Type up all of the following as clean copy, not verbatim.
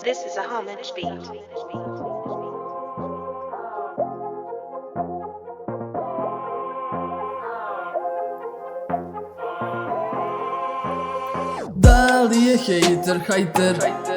This is a homage beat. Da li je hejter hajter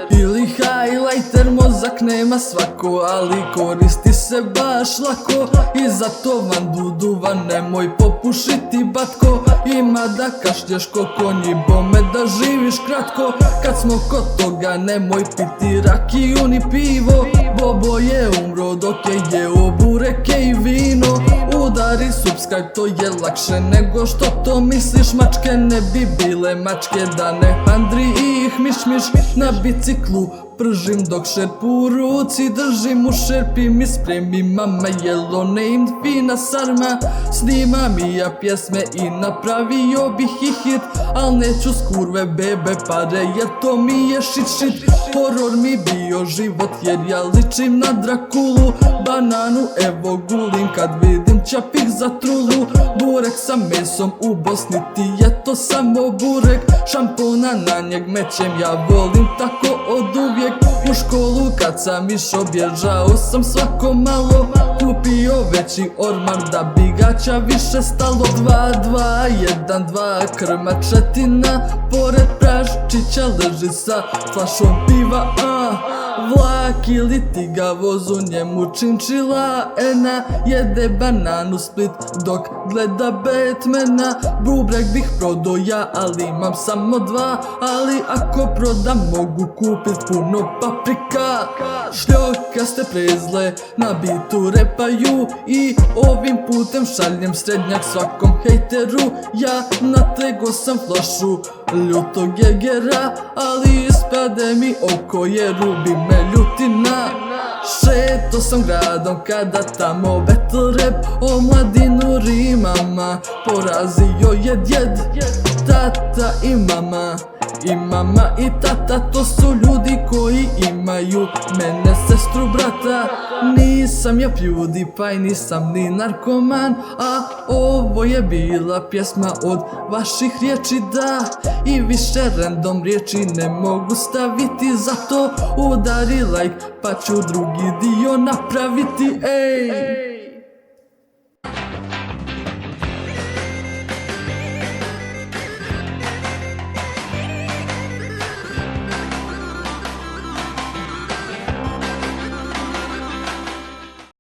ili highlighter? Mozak nema svako, ali koristi se baš lako. I zato van duduva nemoj popušiti batko. Ima da kašlješ ko konji, bome da živiš kratko. Kad smo kod toga nemoj piti rakiju ni pivo. Bobo je umro dok je jeo bureke i vino. Udari subscribe, to je lakše nego što to misliš. Mačke ne bi bile mačke da ne handri ih miš. Na biciklu pržim dok šerpu u ruci držim. U šerpi mi spremi mama yellow named fina sarma. Snimam i ja pjesme i napravio bih ih hit, al neću skurve bebe pare jer to mi je shit. Horor mi bio život jer ja ličim na Drakulu. Bananu evo gulim kad vidim čapih za trulu. Burek sa mesom u Bosni ti je to samo burek. Šampona na njeg mećem, ja volim tako od uvijek. U školu kad sam išao bježao sam svako malo. Kupio veći orman da bi gaća više stalo. 2, 2, 1, 2, krmačetina pored praščića leži sa flašom piva. Vlak ili ti ga vozu, njemu činčila ena jede bananu Split dok gleda Batmana. Bubrek bih prodao ja, ali imam samo 2. Ali ako prodam mogu kupit puno paprika. Šljokaste prezle na bitu repaju i ovim putem šaljem srednjak svakom hejteru. Ja natego sam flašu ljutog jegera, ali ispade mi oko jer rubi me ljutina. Šeto sam gradom kada tamo battle rap o mladinu rimama porazio je djed, tata i mama. I mama i tata, to su ljudi koji imaju mene, sestru, brata. Nisam ja PewDiePie, nisam ni narkoman, a ovo je bila pjesma od vaših riječi, da. I više random riječi ne mogu staviti, zato udari like pa ću drugi dio napraviti, ej.